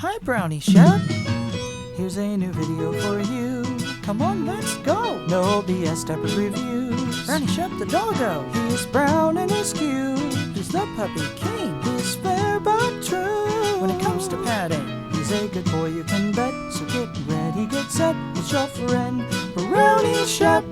Hi, Brownie, Shep. Here's a new video for you. Come on, let's go. No BS diaper reviews. Brownie, Shep, the doggo. He's brown and he's cute. He's the puppy king. He's fair but true. When it comes to padding, he's a good boy you can bet. So get ready, get set. It's your friend, Brownie, Shep.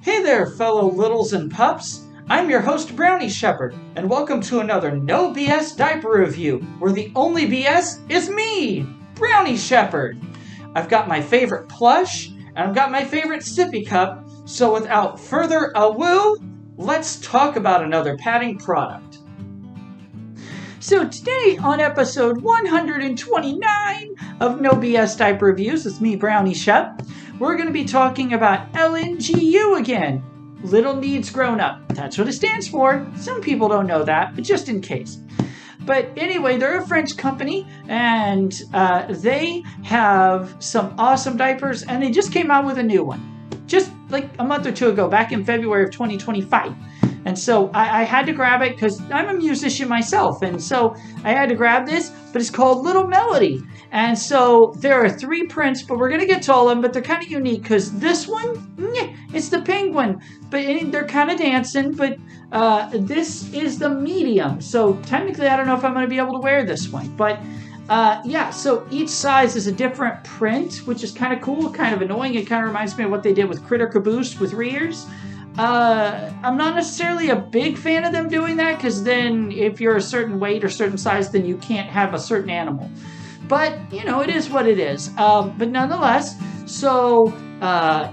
Hey there, fellow littles and pups. I'm your host, Brownie Shepherd, and welcome to another No BS Diaper Review, where the only BS is me, Brownie Shepherd. I've got my favorite plush, and I've got my favorite sippy cup, so without further ado, let's talk about another padding product. So today, on episode 129 of No BS Diaper Reviews, it's me, Brownie Shep, we're going to be talking about LNGU again. Little Needs Grown Up. That's what it stands for. Some people don't know that, but just in case. But anyway, they're a French company, and they have some awesome diapers, and they just came out with a new one. Just like a month or two ago, back in February of 2025. And so I had to grab it because I'm a musician myself. And so I had to grab this, but it's called Little Melody. And so there are 3 prints, but we're going to get to all of them, but they're kind of unique because this one, it's the penguin. But they're kind of dancing, but this is the medium. So technically, I don't know if I'm going to be able to wear this one. But yeah, so each size is a different print, which is kind of cool, kind of annoying. It kind of reminds me of what they did with Critter Caboose with rears. I'm not necessarily a big fan of them doing that because then if you're a certain weight or certain size, then you can't have a certain animal. But, you know, it is what it is. But nonetheless, so,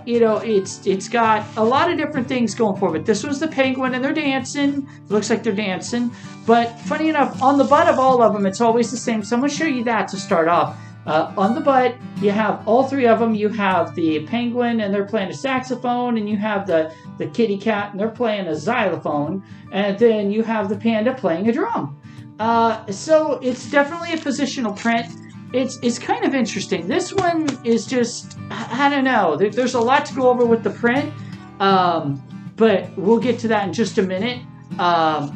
you know, it's got a lot of different things going for it. This was the penguin and they're dancing. It looks like they're dancing. But funny enough, on the butt of all of them, it's always the same. So I'm going to show you that to start off. On the butt, you have all 3 of them. You have the penguin, and they're playing a saxophone, and you have the kitty cat, and they're playing a xylophone, and then you have the panda playing a drum. So it's definitely a positional print. It's kind of interesting. This one is just, I don't know. There's a lot to go over with the print, but we'll get to that in just a minute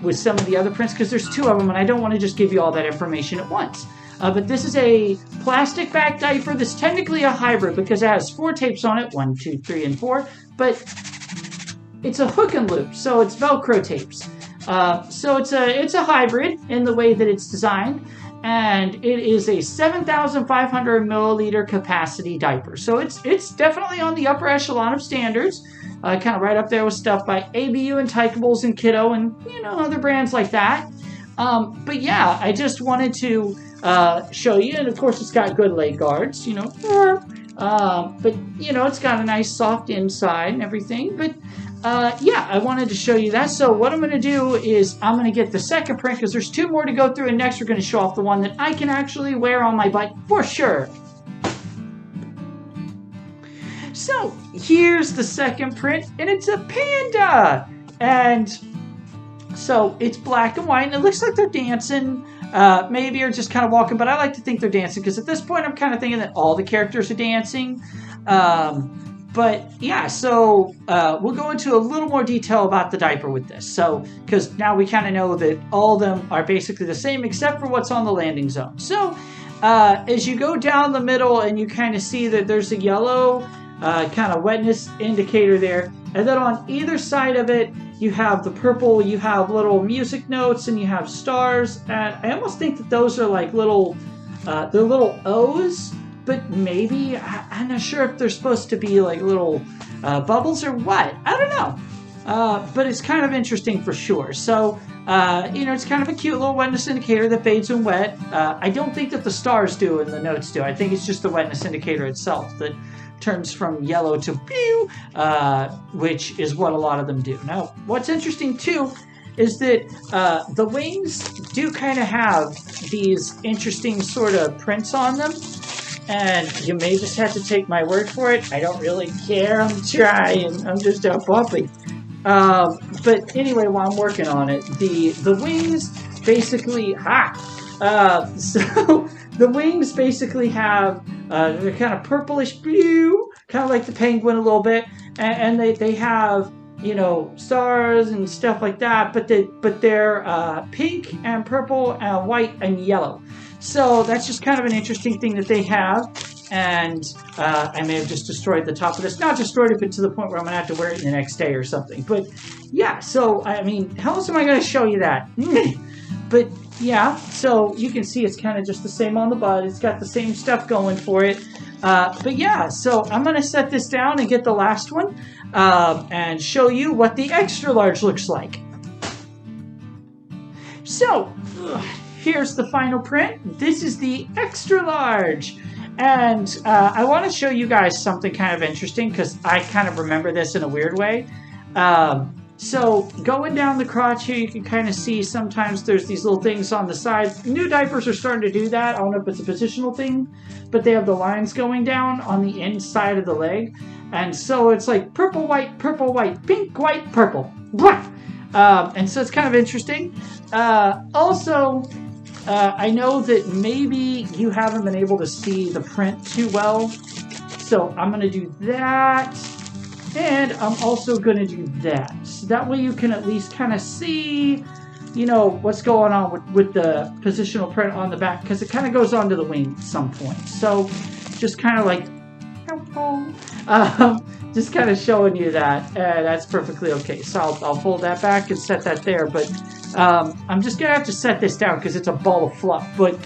with some of the other prints, because there's 2 of them, and I don't want to just give you all that information at once. But this is a plastic back diaper that's technically a hybrid because it has 4 tapes on it, 1, 2, 3, and 4. But it's a hook and loop, so it's Velcro tapes. So it's a hybrid in the way that it's designed, and it is a 7,500 milliliter capacity diaper. So it's definitely on the upper echelon of standards, kind of right up there with stuff by ABU and Tykables and Kiddo and other brands like that. But yeah, I just wanted to show you, and of course it's got good leg guards, but it's got a nice soft inside and everything. But yeah, I wanted to show you that. So what I'm going to do is I'm going to get the second print because there's 2 more to go through, and next we're going to show off the one that I can actually wear on my butt for sure. So here's the second print, and it's a panda, and so it's black and white, and it looks like they're dancing, maybe, or just kind of walking, but I like to think they're dancing, because at this point, I'm kind of thinking that all the characters are dancing. But yeah, so we'll go into a little more detail about the diaper with this. So, because now we kind of know that all of them are basically the same, except for what's on the landing zone. So, as you go down the middle, and you kind of see that there's a yellow kind of wetness indicator there, and then on either side of it, you have the purple, you have little music notes, and you have stars. And I almost think that those are like little, they're little O's, but maybe, I'm not sure if they're supposed to be like little bubbles or what. I don't know. But it's kind of interesting for sure. So, it's kind of a cute little wetness indicator that fades when wet. I don't think that the stars do and the notes do. I think it's just the wetness indicator itself that turns from yellow to blue, which is what a lot of them do. Now, what's interesting too is that the wings do kind of have these interesting sort of prints on them, and you may just have to take my word for it. I don't really care. I'm trying. I'm just a puppy. But anyway, while I'm working on it, the wings basically so the wings basically have they're kind of purplish blue, kind of like the penguin a little bit, and they have you know, stars and stuff like that, but they're pink and purple and white and yellow. So that's just kind of an interesting thing that they have. And I may have just destroyed the top of this. Not destroyed it, but to the point where I'm going to have to wear it the next day or something. But yeah, so I mean, how else am I going to show you that? But yeah, so you can see it's kind of just the same on the butt. It's got the same stuff going for it. But yeah, so I'm going to set this down and get the last one and show you what the extra large looks like. So here's the final print. This is the extra large. And I want to show you guys something kind of interesting because I kind of remember this in a weird way. So going down the crotch here, you can kind of see sometimes there's these little things on the side. New diapers are starting to do that. I don't know if it's a positional thing, but they have the lines going down on the inside of the leg. And so it's like purple, white, pink, white, purple. And so it's kind of interesting. Also, I know that maybe you haven't been able to see the print too well. So I'm going to do that. And I'm also going to do that. So that way you can at least kind of see, you know, what's going on with the positional print on the back. Because it kind of goes onto the wing at some point. So just kind of like, just kind of showing you that. That's perfectly okay. So I'll fold that back and set that there. But I'm just going to have to set this down because it's a ball of fluff. But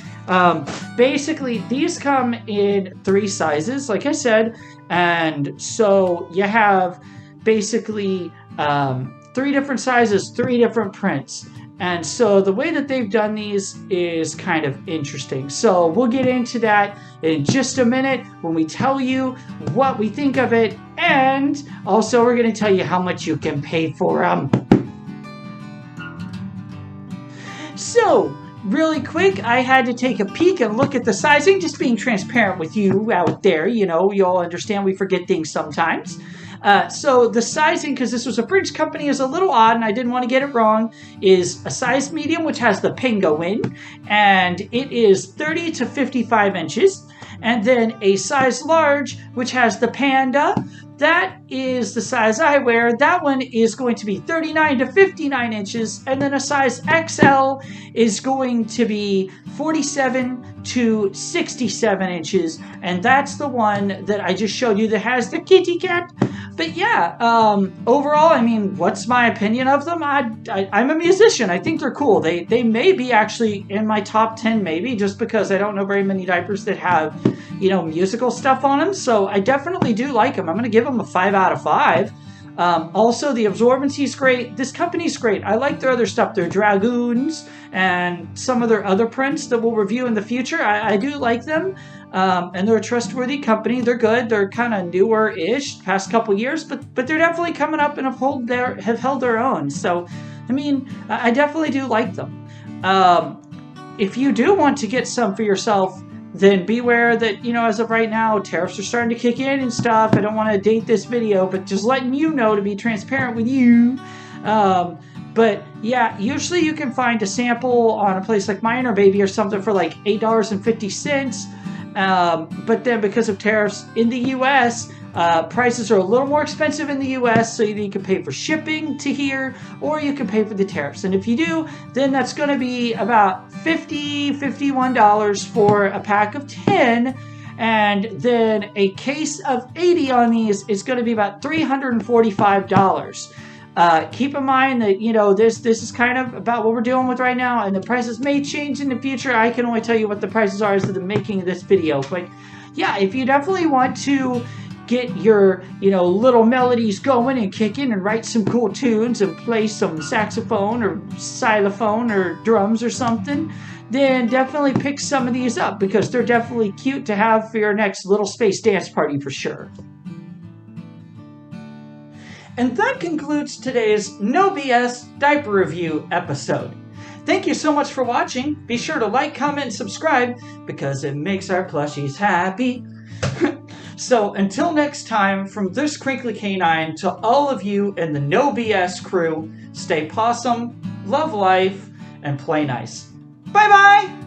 basically, these come in 3 sizes, like I said. And so you have basically 3 different sizes, 3 different prints. And so the way that they've done these is kind of interesting. So we'll get into that in just a minute when we tell you what we think of it. And also we're going to tell you how much you can pay for them. So, really quick, I had to take a peek and look at the sizing, just being transparent with you out there. You know, you all understand we forget things sometimes. So the sizing, because this was a French company, is a little odd, and I didn't want to get it wrong, is a size medium, which has the penguin, and it is 30 to 55 inches. And then a size large, which has the panda. That is the size I wear. That one is going to be 39 to 59 inches. And then a size XL is going to be 47 to 67 inches. And that's the one that I just showed you that has the kitty cat. But yeah, overall, I mean, what's my opinion of them? I'm a musician. I think they're cool. They may be actually in my top 10 maybe, just because I don't know very many diapers that have, you know, musical stuff on them. So I definitely do like them. I'm going to give them a 5 out of 5. Also, the absorbency is great. This company's great. I like their other stuff. Their Dragoons and some of their other prints that we'll review in the future. I do like them. And they're a trustworthy company. They're good. They're kind of newer-ish, past couple years, but they're definitely coming up and have held their own. So, I mean, I definitely do like them. If you do want to get some for yourself, then beware that, you know, as of right now, tariffs are starting to kick in and stuff. I don't want to date this video, but just letting you know to be transparent with you. But yeah, usually you can find a sample on a place like Mine or Baby or something for like $8.50. But then because of tariffs in the U.S., prices are a little more expensive in the U.S., so either you can pay for shipping to here, or you can pay for the tariffs. And if you do, then that's going to be about $51 for a pack of 10, and then a case of 80 on these is going to be about $345. Keep in mind that, you know, this is kind of about what we're dealing with right now, and the prices may change in the future. I can only tell you what the prices are as of the making of this video. But yeah, if you definitely want to get your, you know, little melodies going and kicking and write some cool tunes and play some saxophone or xylophone or drums or something, then definitely pick some of these up, because they're definitely cute to have for your next little space dance party for sure. And that concludes today's No BS Diaper Review episode. Thank you so much for watching. Be sure to like, comment, and subscribe, because it makes our plushies happy. So until next time, from this crinkly canine to all of you in the No BS crew, stay possum, love life, and play nice. Bye-bye!